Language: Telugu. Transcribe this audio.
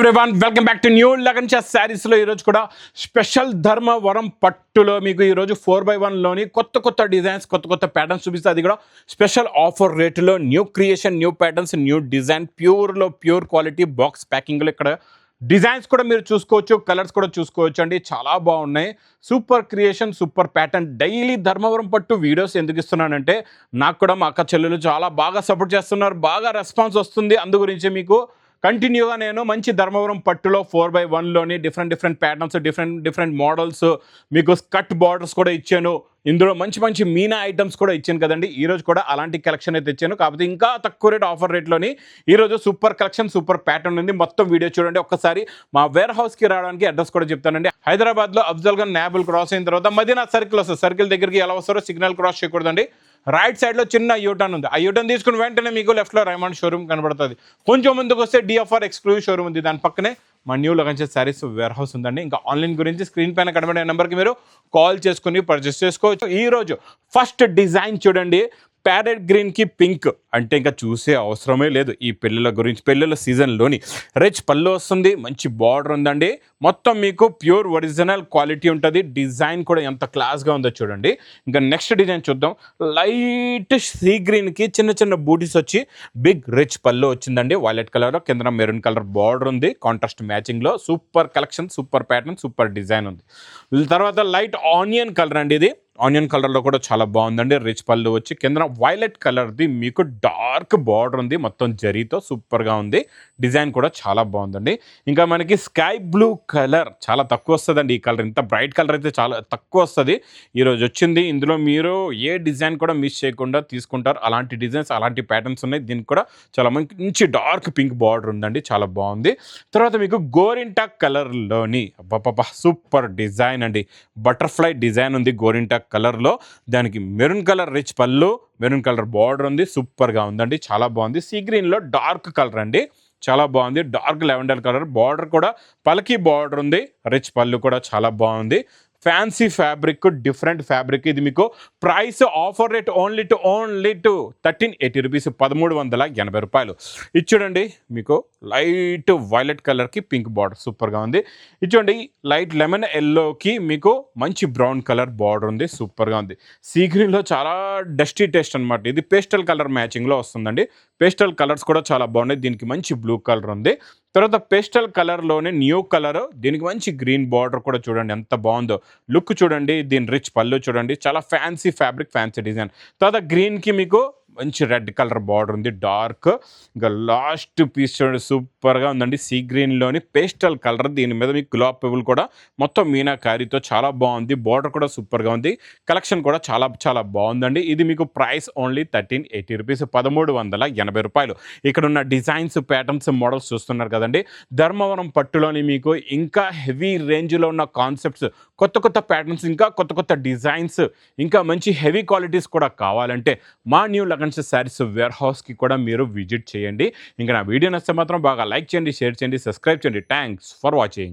Everyone welcome back to new lagan శారీస్లో ఈరోజు కూడా స్పెషల్ ధర్మవరం పట్టులో మీకు ఈరోజు 4x1లోని కొత్త డిజైన్స్ కొత్త ప్యాటర్న్స్ చూపిస్తే అది కూడా స్పెషల్ ఆఫర్ రేటులో new creation new patterns new design ప్యూర్లో ప్యూర్ క్వాలిటీ బాక్స్ ప్యాకింగ్లో ఇక్కడ డిజైన్స్ కూడా మీరు చూసుకోవచ్చు, కలర్స్ కూడా చూసుకోవచ్చు అండి. చాలా బాగున్నాయి. Super creation super pattern. Daily Dharmavaram పట్టు వీడియోస్ ఎందుకు ఇస్తున్నానంటే నాకు కూడా మా అక్క చెల్లెలు చాలా బాగా సపోర్ట్ చేస్తున్నారు, బాగా రెస్పాన్స్ వస్తుంది. అందు గురించి మీకు కంటిన్యూగా నేను మంచి ధర్మవరం పట్టులో 4x1లోని డిఫరెంట్ ప్యాటర్న్స్ డిఫరెంట్ మోడల్స్ మీకు స్కట్ బార్డర్స్ కూడా ఇచ్చాను. ఇందులో మంచి మీనా ఐటమ్స్ కూడా ఇచ్చాను కదండి. ఈరోజు కూడా అలాంటి కలెక్షన్ అయితే ఇచ్చాను, కాకపోతే ఇంకా తక్కువ రేట్ ఆఫర్ రేట్లోని ఈరోజు సూపర్ కలెక్షన్ సూపర్ ప్యాటర్న్ ఉంది. మొత్తం వీడియో చూడండి. ఒక్కసారి మా వేర్ హౌస్కి రావడానికి అడ్రస్ కూడా చెప్తానండి. హైదరాబాద్లో అఫ్జల్గంజ్ నాబుల్ క్రాస్ అయిన తర్వాత మదీనా సర్కిల్ వస్తుంది. సర్కిల్ దగ్గరికి ఎలా వస్తారో సిగ్నల్ క్రాస్ చేయకూడదండి. రైట్ సైడ్లో చిన్న యూటర్న్ ఉంది. ఆ యూటర్న్ తీసుకుని వెంటనే మీకు లెఫ్ట్లో రైమండ్ షోరూమ్ కనబడుతుంది. కొంచెం ముందుకు వస్తే డిఎఫ్ఆర్ ఎక్స్క్లూజివ్ షోరూమ్ ఉంది. దాని పక్కనే మా new Lagan saris warehouse ఉందండి. ఇంకా ఆన్లైన్ గురించి స్క్రీన్ పైన కనబడే నెంబర్కి మీరు కాల్ చేసుకుని పర్చేస్ చేసుకోవచ్చు. ఈరోజు ఫస్ట్ డిజైన్ చూడండి. ప్యారెట్ గ్రీన్కి పింక్ అంటే ఇంకా చూసే అవసరమే లేదు. ఈ పెళ్ళిళ్ళ గురించి పెళ్ళిళ్ళ సీజన్లోని రిచ్ పళ్ళు వస్తుంది, మంచి బార్డర్ ఉందండి. మొత్తం మీకు ప్యూర్ ఒరిజినల్ క్వాలిటీ ఉంటుంది. డిజైన్ కూడా ఎంత క్లాస్గా ఉందో చూడండి. ఇంకా నెక్స్ట్ డిజైన్ చూద్దాం. లైట్ సీ గ్రీన్కి చిన్న బూటీస్ వచ్చి బిగ్ రిచ్ పళ్ళు వచ్చిందండి. వైలెట్ కలర్లో కింద మెరూన్ కలర్ బార్డర్ ఉంది. కాంట్రాస్ట్ మ్యాచింగ్లో super collection super pattern super design ఉంది. తర్వాత లైట్ ఆనియన్ కలర్ అండి. ఇది ఆనియన్ కలర్లో కూడా చాలా బాగుందండి. రిచ్ పళ్ళు వచ్చి కింద వైలెట్ కలర్ది మీకు డార్క్ బార్డర్ ఉంది. మొత్తం జరీతో సూపర్గా ఉంది. డిజైన్ కూడా చాలా బాగుందండి. ఇంకా మనకి స్కై బ్లూ కలర్ చాలా తక్కువ వస్తుందండి. ఈ కలర్ ఇంత బ్రైట్ కలర్ అయితే చాలా తక్కువ వస్తుంది. ఈరోజు వచ్చింది. ఇందులో మీరు ఏ డిజైన్ కూడా మిస్ చేయకుండా తీసుకుంటారు. అలాంటి డిజైన్స్ అలాంటి ప్యాటర్న్స్ ఉన్నాయి. దీనికి కూడా చాలా మంచి డార్క్ పింక్ బార్డర్ ఉందండి. చాలా బాగుంది. తర్వాత మీకు గోరింటా కలర్లోని సూపర్ డిజైన్ అండి. బటర్ఫ్లై డిజైన్ ఉంది గోరింటా కలర్లో. దానికి మెరూన్ కలర్ రిచ్ పళ్ళు మెరూన్ కలర్ బార్డర్ ఉంది. సూపర్గా ఉందండి. చాలా బాగుంది. సీ గ్రీన్లో డార్క్ కలర్ అండి. చాలా బాగుంది. డార్క్ లెవెండర్ కలర్ బార్డర్ కూడా పల్కీ బార్డర్ ఉంది. రిచ్ పళ్ళు కూడా చాలా బాగుంది. Fancy fabric different fabric. ఇది మీకు price offer rate only to 1380 rupees 1380 రూపాయలు. ఇది చూడండి మీకు లైట్ వైలెట్ కలర్కి పింక్ బార్డర్ సూపర్గా ఉంది. ఇది చూడండి లైట్ లెమన్ ఎల్లోకి మీకు మంచి బ్రౌన్ కలర్ బార్డర్ ఉంది. సూపర్గా ఉంది. సీ గ్రీన్లో చాలా డస్టీ టేస్ట్ అనమాట. ఇది పేస్టల్ కలర్ మ్యాచింగ్లో వస్తుందండి. పేస్టల్ కలర్స్ కూడా చాలా బాగున్నాయి. దీనికి మంచి బ్లూ కలర్ ఉంది. తర్వాత పేస్టల్ కలర్లోనే న్యూ కలర్. దీనికి మంచి గ్రీన్ బార్డర్ కూడా చూడండి ఎంత బాగుందో. లుక్ చూడండి. దీని రిచ్ పళ్ళు చూడండి. చాలా ఫ్యాన్సీ ఫ్యాబ్రిక్ ఫ్యాన్సీ డిజైన్. తర్వాత గ్రీన్కి మీకు మంచి రెడ్ కలర్ బార్డర్ ఉంది డార్క్. ఇంకా లాస్ట్ పీస్ చూడండి సూపర్గా ఉందండి. సీ గ్రీన్లోని పేస్టల్ కలర్. దీని మీద మీకు గులాబ్ పువ్వులు కూడా మొత్తం మీనాకారితో చాలా బాగుంది. బార్డర్ కూడా సూపర్గా ఉంది. కలెక్షన్ కూడా చాలా బాగుందండి. ఇది మీకు ప్రైస్ ఓన్లీ 1380 రూపీస్ 1380 రూపాయలు. ఇక్కడ ఉన్న డిజైన్స్ ప్యాటర్న్స్ మోడల్స్ చూస్తున్నారు కదండి. ధర్మవరం పట్టులోని మీకు ఇంకా హెవీ రేంజ్లో ఉన్న కాన్సెప్ట్స్ కొత్త ప్యాటర్న్స్ ఇంకా కొత్త డిజైన్స్ ఇంకా మంచి హెవీ క్వాలిటీస్ కూడా కావాలంటే మా న్యూ లగన్ శారీస్ వేర్ హౌస్కి కూడా మీరు విజిట్ చేయండి. ఇంకా నా వీడియో నచ్చితే మాత్రం బాగా లైక్ చేయండి, షేర్ చేయండి, సబ్స్క్రైబ్ చేయండి. Thanks for watching.